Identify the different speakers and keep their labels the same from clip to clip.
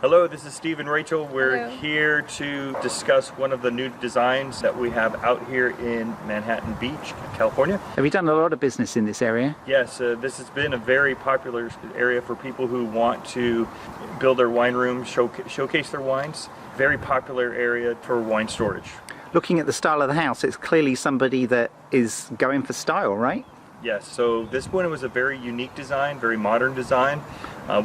Speaker 1: Hello, this is Steve and Rachel. We're
Speaker 2: Hello.
Speaker 1: here to discuss one of the new designs that we have out here in Manhattan Beach, California.
Speaker 3: Have you done a lot of business in this area?
Speaker 1: Yes, this has been a very popular area for people who want to build their wine rooms, showcase their wines. Very popular area for wine storage.
Speaker 3: Looking at the style of the house, it's clearly somebody that is going for style, right?
Speaker 1: Yes, so this one was a very unique design, very modern design,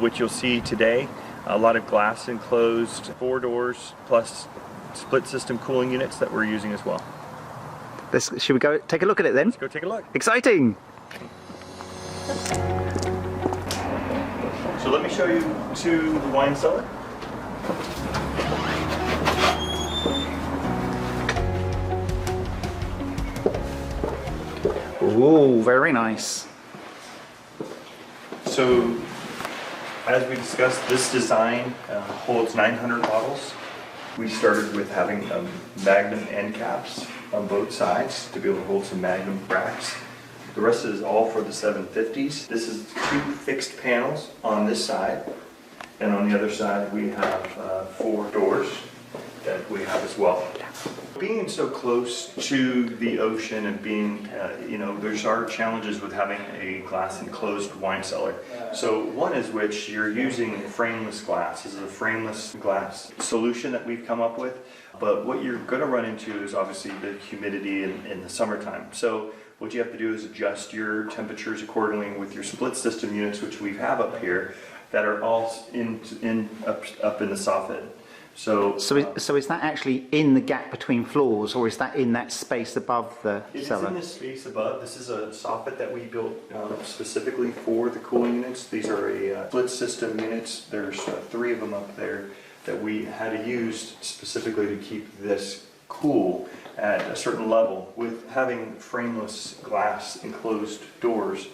Speaker 1: which you'll see today. A lot of glass enclosed, 4 doors, plus split system cooling units that we're using as well.
Speaker 3: Should we go take a look at it then?
Speaker 1: Let's go take a look.
Speaker 3: Exciting!
Speaker 1: So let me show you to the wine cellar.
Speaker 3: Ooh, very nice.
Speaker 1: So, as we discussed, this design holds 900 bottles. We started with having Magnum end caps on both sides to be able to hold some Magnum racks. The rest is all for the 750s. This is 2 fixed panels on this side, and on the other side we have 4 doors that we have as well. Being so close to the ocean and being, there's our challenges with having a glass enclosed wine cellar. So one is which you're using frameless glass. This is a frameless glass solution that we've come up with. But what you're going to run into is obviously the humidity in the summertime. So what you have to do is adjust your temperatures accordingly with your split system units, which we have up here, that are all up in the soffit. So
Speaker 3: is that actually in the gap between floors, or is that in that space above the cellar?
Speaker 1: It's in this space above. This is a soffit that we built specifically for the cooling units. These are split system units. There's 3 of them up there that we had to use specifically to keep this cool at a certain level. With having frameless glass enclosed doors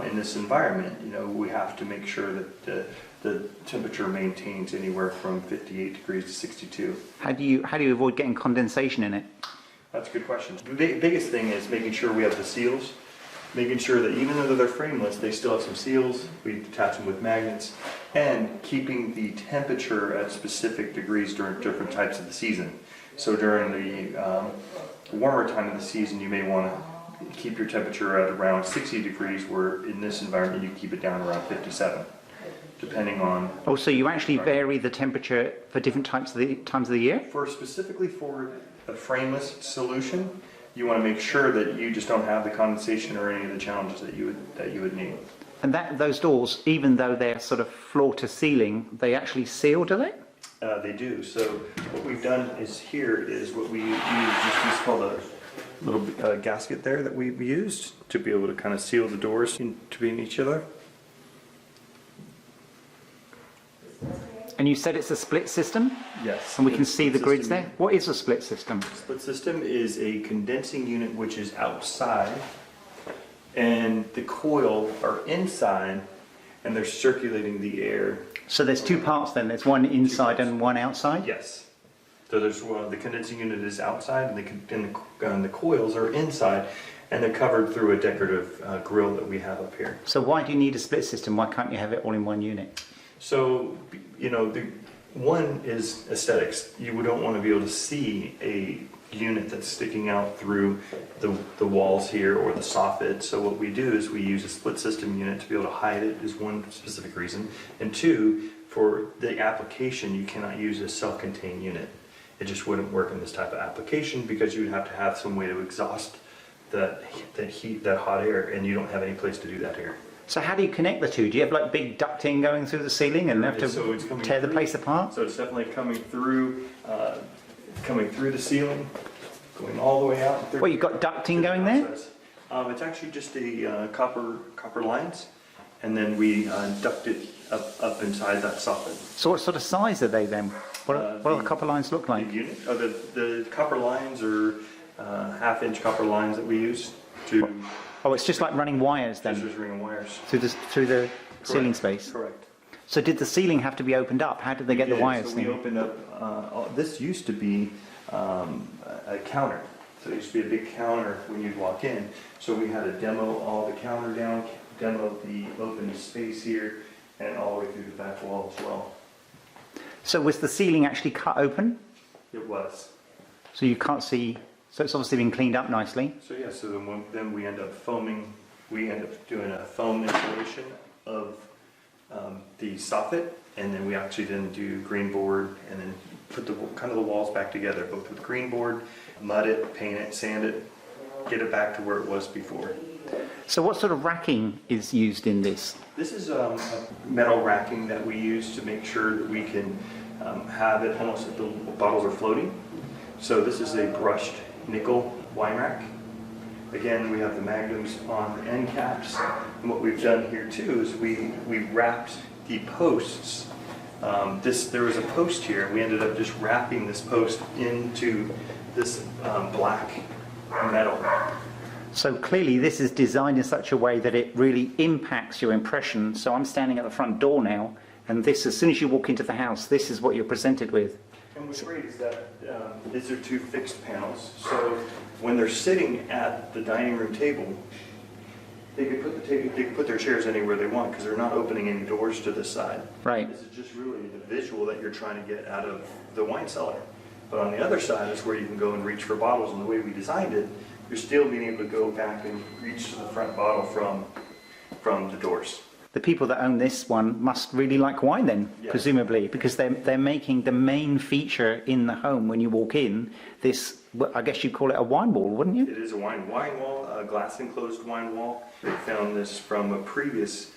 Speaker 1: in this environment, we have to make sure that the temperature maintains anywhere from 58 degrees to 62.
Speaker 3: How do you avoid getting condensation in it?
Speaker 1: That's a good question. The biggest thing is making sure we have the seals, making sure that even though they're frameless, they still have some seals. We attach them with magnets, and keeping the temperature at specific degrees during different types of the season. So during the warmer time of the season, you may want to keep your temperature at around 60 degrees, where in this environment you keep it down around 57. Depending on.
Speaker 3: Oh, so you actually vary the temperature for different times of the year?
Speaker 1: Specifically for a frameless solution, you want to make sure that you just don't have the condensation or any of the challenges that you would need.
Speaker 3: And those doors, even though they're sort of floor to ceiling, they actually seal, do they?
Speaker 1: They do. So what we've done is what we use is called a little gasket there that we've used to be able to kind of seal the doors between each other.
Speaker 3: And you said it's a split system?
Speaker 1: Yes.
Speaker 3: And we can see the grids there? What is a split system?
Speaker 1: Split system is a condensing unit which is outside, and the coil are inside, and they're circulating the air.
Speaker 3: So there's 2 parts then? There's one inside and one outside?
Speaker 1: Yes. So there's the condensing unit is outside, and the coils are inside, and they're covered through a decorative grill that we have up here.
Speaker 3: So why do you need a split system? Why can't you have it all in one unit?
Speaker 1: So, the one is aesthetics. You don't want to be able to see a unit that's sticking out through the walls here or the soffit. So what we do is we use a split system unit to be able to hide it, is one specific reason. And 2, for the application, you cannot use a self-contained unit. It just wouldn't work in this type of application because you would have to have some way to exhaust that heat, that hot air, and you don't have any place to do that here.
Speaker 3: So how do you connect the two? Do you have like big ducting going through the ceiling and have to tear the place apart?
Speaker 1: So it's definitely coming through the ceiling, going all the way out.
Speaker 3: Well, you've got ducting going there?
Speaker 1: It's actually just the copper lines, and then we duct it up inside that soffit.
Speaker 3: So what sort of size are they then? What do the copper lines look like?
Speaker 1: The copper lines are 1/2-inch copper lines that we use to.
Speaker 3: Oh, it's just like running wires then?
Speaker 1: Just running wires.
Speaker 3: Through the ceiling space?
Speaker 1: Correct.
Speaker 3: So did the ceiling have to be opened up? How did they get the wires?
Speaker 1: So we opened up, this used to be a counter. So it used to be a big counter when you'd walk in. So we had to demo all the counter down, demo the open space here, and all the way through the back wall as well.
Speaker 3: So was the ceiling actually cut open?
Speaker 1: It was.
Speaker 3: So you can't see, so it's obviously been cleaned up nicely.
Speaker 1: So yeah, so then we end up foaming, we end up doing a foam insulation of the soffit, and then we actually then do green board and then put the kind of the walls back together, both with green board, mud it, paint it, sand it, get it back to where it was before.
Speaker 3: So what sort of racking is used in this?
Speaker 1: This is a metal racking that we use to make sure that we can have it almost that the bottles are floating. So this is a brushed nickel wine rack. Again, we have the magnums on the end caps. And what we've done here too is we wrapped the posts. There was a post here, and we ended up just wrapping this post into this black metal.
Speaker 3: So clearly this is designed in such a way that it really impacts your impression. So I'm standing at the front door now, and this, as soon as you walk into the house, this is what you're presented with.
Speaker 1: And what's great is that these are two fixed panels, so when they're sitting at the dining room table, they can put their chairs anywhere they want because they're not opening any doors to this side.
Speaker 3: Right.
Speaker 1: This is just really the visual that you're trying to get out of the wine cellar. But on the other side is where you can go and reach for bottles, and the way we designed it, you're still being able to go back and reach to the front bottle from the doors.
Speaker 3: The people that own this one must really like wine then,
Speaker 1: Yes.
Speaker 3: presumably, because they're making the main feature in the home when you walk in, this, I guess you'd call it a wine wall, wouldn't you?
Speaker 1: It is a wine wall, a glass enclosed wine wall. We found this from a previous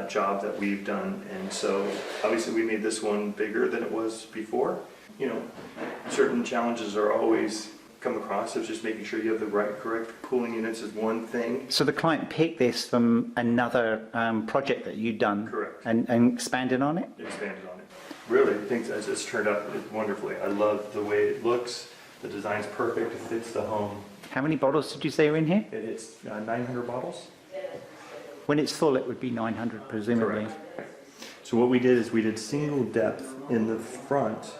Speaker 1: job that we've done, and so obviously we made this one bigger than it was before. You know, certain challenges are always come across. It's just making sure you have the correct cooling units is one thing.
Speaker 3: So the client picked this from another project that you'd done.
Speaker 1: Correct.
Speaker 3: And expanded on it?
Speaker 1: Expanded on it. Really, I think it's turned out wonderfully. I love the way it looks. The design's perfect. It fits the home.
Speaker 3: How many bottles did you say are in here?
Speaker 1: It's 900 bottles.
Speaker 3: When it's full, it would be 900, presumably.
Speaker 1: Correct. So what we did is we did single depth in the front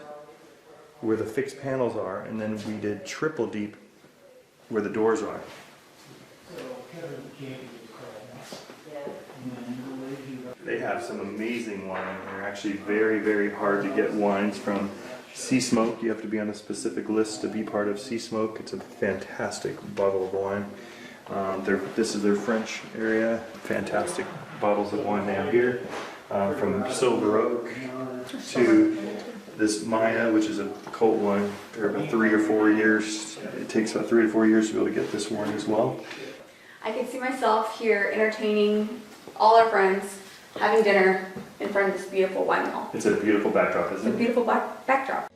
Speaker 1: where the fixed panels are, and then we did triple deep where the doors are. They have some amazing wine. They're actually very, very hard to get wines from. Sea Smoke, you have to be on a specific list to be part of Sea Smoke. It's a fantastic bottle of wine. This is their French area. Fantastic bottles of wine they have here. From Silver Oak to this Maya, which is a cult wine. They're about 3 or 4 years. It takes about 3 to 4 years to be able to get this one as well.
Speaker 2: I can see myself here entertaining all our friends, having dinner in front of this beautiful wine wall.
Speaker 1: It's a beautiful backdrop,
Speaker 2: It's
Speaker 1: isn't
Speaker 2: a
Speaker 1: it?
Speaker 2: beautiful backdrop.